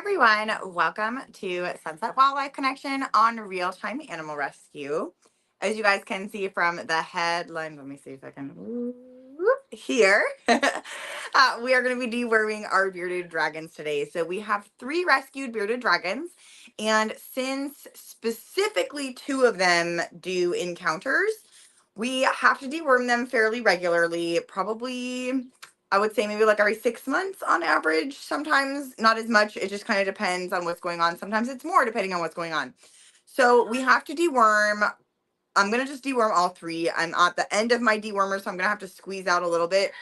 everyone, welcome to Sunset Wildlife Connection on Real-Time Animal Rescue. As you guys can see from the headline, let me see if I can here. We are going to be deworming our bearded dragons today. So we have 3 rescued bearded dragons, and since specifically 2 of them do encounters, we have to deworm them fairly regularly, probably I would say maybe like every 6 months on average. Sometimes not as much. It just kind of depends on what's going on. Sometimes it's more depending on what's going on. So we have to deworm. I'm going to just deworm all 3. I'm at the end of my dewormer, so I'm going to have to squeeze out a little bit.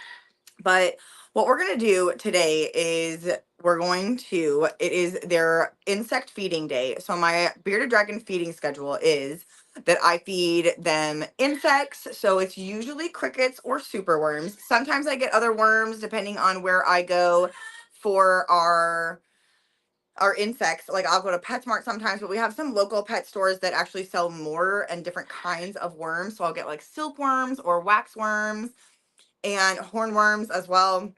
But what we're going to do today is it is their insect feeding day. So my bearded dragon feeding schedule is that I feed them insects. So it's usually crickets or super worms. Sometimes I get other worms depending on where I go for our insects. Like I'll go to PetSmart sometimes, but we have some local pet stores that actually sell more and different kinds of worms. So I'll get like silkworms or wax worms and hornworms as well.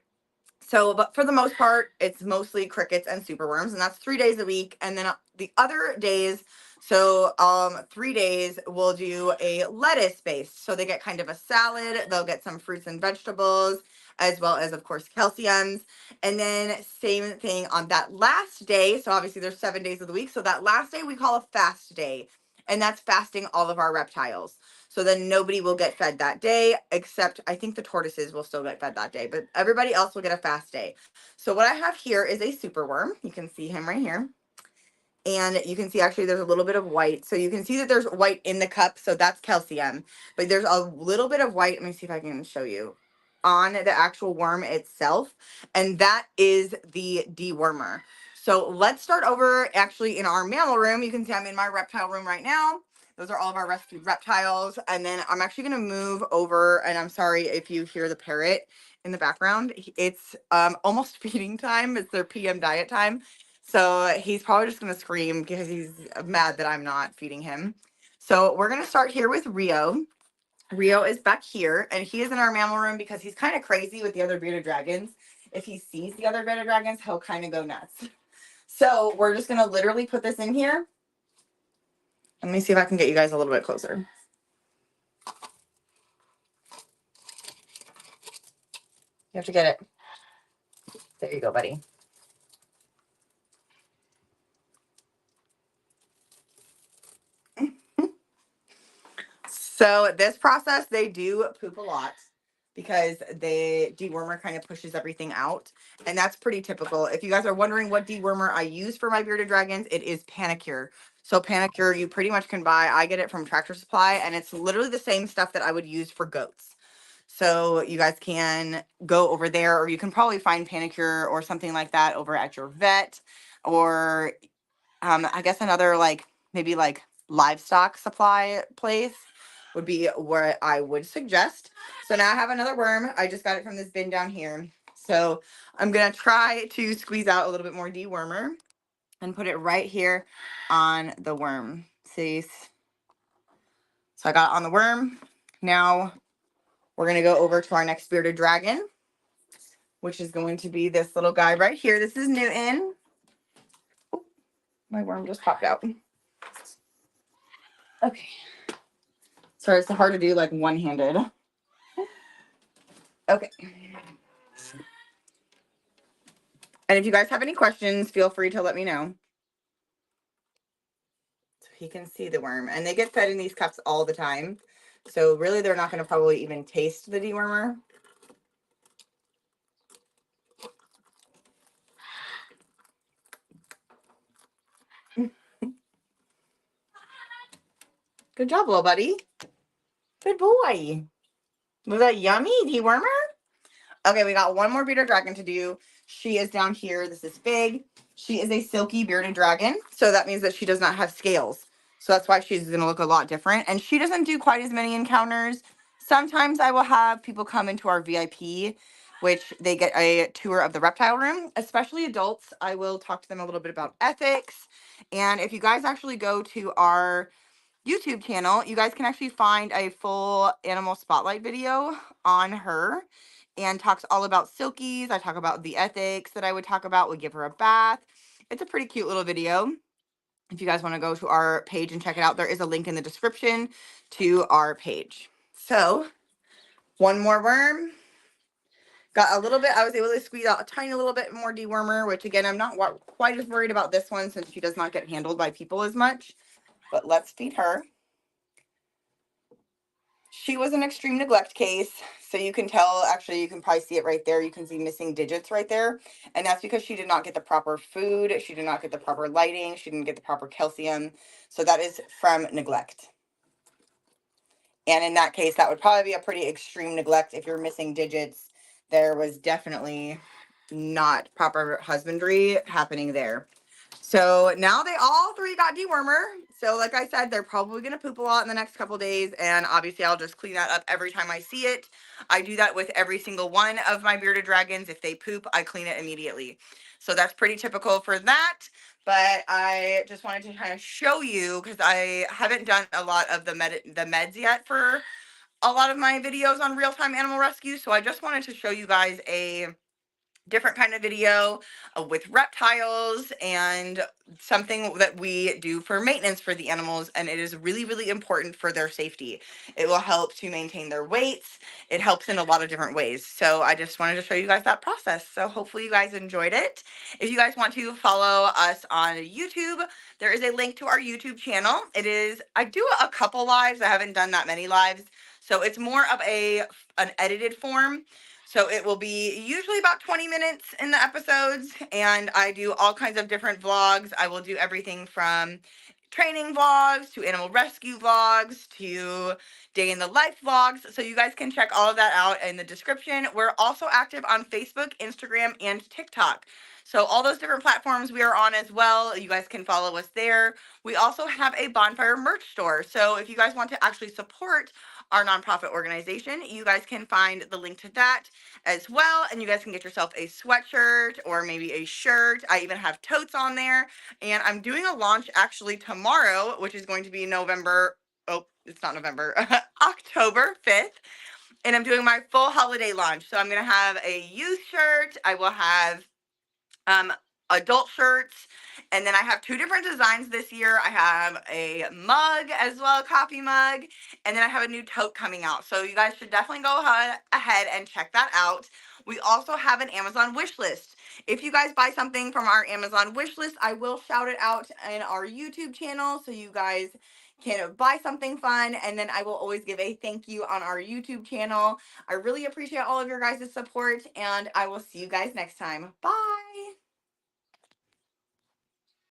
So, but for the most part, it's mostly crickets and superworms, and that's 3 days a week. And then the other days, 3 days we'll do a lettuce base. So they get kind of a salad. They'll get some fruits and vegetables, as well as, of course, calciums. And then same thing on that last day. So obviously there's 7 days of the week. So that last day we call a fast day, and that's fasting all of our reptiles. So then nobody will get fed that day, except I think the tortoises will still get fed that day, but everybody else will get a fast day. So what I have here is a superworm. You can see him right here. And you can see actually there's a little bit of white. So you can see that there's white in the cup. So that's calcium. But there's a little bit of white. Let me see if I can show you on the actual worm itself. And that is the dewormer. So let's start over actually in our mammal room. You can see I'm in my reptile room right now. Those are all of our rescued reptiles. And then I'm actually going to move over. And I'm sorry if you hear the parrot in the background. It's almost feeding time. It's their PM diet time. So he's probably just going to scream because he's mad that I'm not feeding him. So we're going to start here with Rio. Rio is back here, and he is in our mammal room because he's kind of crazy with the other bearded dragons. If he sees the other bearded dragons, he'll kind of go nuts. So we're just going to literally put this in here. Let me see if I can get you guys a little bit closer. You have to get it. There you go, buddy. So this process, they do poop a lot because the dewormer kind of pushes everything out. And that's pretty typical. If you guys are wondering what dewormer I use for my bearded dragons, it is Panicure. So Panicure, you pretty much can buy, I get it from Tractor Supply, and it's literally the same stuff that I would use for goats. So you guys can go over there, or you can probably find Panicure or something like that over at your vet, or I guess another maybe livestock supply place would be where I would suggest. So now I have another worm. I just got it from this bin down here. So I'm going to try to squeeze out a little bit more dewormer and put it right here on the worm. See? So I got it on the worm. Now we're going to go over to our next bearded dragon, which is going to be this little guy right here. This is Newton. Oh, my worm just popped out. Okay. Sorry, it's hard to do like one-handed. Okay. And if you guys have any questions, feel free to let me know. So he can see the worm. And they get fed in these cups all the time. So really, they're not going to probably even taste the dewormer. Good job, little buddy. Good boy. Was that yummy, dewormer? Okay, we got one more bearded dragon to do. She is down here. This is Fig. She is a silky bearded dragon. So that means that she does not have scales. So that's why she's going to look a lot different. And she doesn't do quite as many encounters. Sometimes I will have people come into our VIP, which they get a tour of the reptile room, especially adults. I will talk to them a little bit about ethics. And if you guys actually go to our YouTube channel, you guys can actually find a full animal spotlight video on her and talks all about silkies. I talk about the ethics that I would talk about, would give her a bath. It's a pretty cute little video. If you guys want to go to our page and check it out, there is a link in the description to our page. So one more worm. Got a little bit, I was able to squeeze out a tiny little bit more dewormer, which again, I'm not quite as worried about this one since she does not get handled by people as much. But let's feed her. She was an extreme neglect case. So you can tell, actually, you can probably see it right there. You can see missing digits right there. And that's because she did not get the proper food. She did not get the proper lighting. She didn't get the proper calcium. So that is from neglect. And in that case, that would probably be a pretty extreme neglect. If you're missing digits, there was definitely not proper husbandry happening there. So now they all three got dewormer. So like I said, they're probably going to poop a lot in the next couple days. And obviously I'll just clean that up every time I see it. I do that with every single one of my bearded dragons. If they poop, I clean it immediately. So that's pretty typical for that. But I just wanted to kind of show you, because I haven't done a lot of the meds yet for a lot of my videos on real-time animal rescue. So I just wanted to show you guys a different kind of video with reptiles and something that we do for maintenance for the animals, and it is really, really important for their safety. It will help to maintain their weights. It helps in a lot of different ways. So I just wanted to show you guys that process. So hopefully you guys enjoyed it. If you guys want to follow us on YouTube, there is a link to our YouTube channel. I do a couple lives. I haven't done that many lives. So it's more of an edited form. So it will be usually about 20 minutes in the episodes, and I do all kinds of different vlogs. I will do everything from training vlogs to animal rescue vlogs to day in the life vlogs. So you guys can check all of that out in the description. We're also active on Facebook, Instagram, and TikTok. So all those different platforms we are on as well. You guys can follow us there. We also have a bonfire merch store. So if you guys want to actually support our nonprofit organization, you guys can find the link to that as well, and you guys can get yourself a sweatshirt or maybe a shirt. I even have totes on there, and I'm doing a launch actually tomorrow, which is going to be it's not November, October 5th, and I'm doing my full holiday launch. So I'm going to have a youth shirt. I will have adult shirts, and then I have two different designs this year. I have a mug as well, a coffee mug, and then I have a new tote coming out. So you guys should definitely go ahead and check that out. We also have an Amazon wish list. If you guys buy something from our Amazon wish list, I will shout it out in our YouTube channel so you guys can buy something fun, and then I will always give a thank you on our YouTube channel. I really appreciate all of your guys' support, and I will see you guys next time. Bye!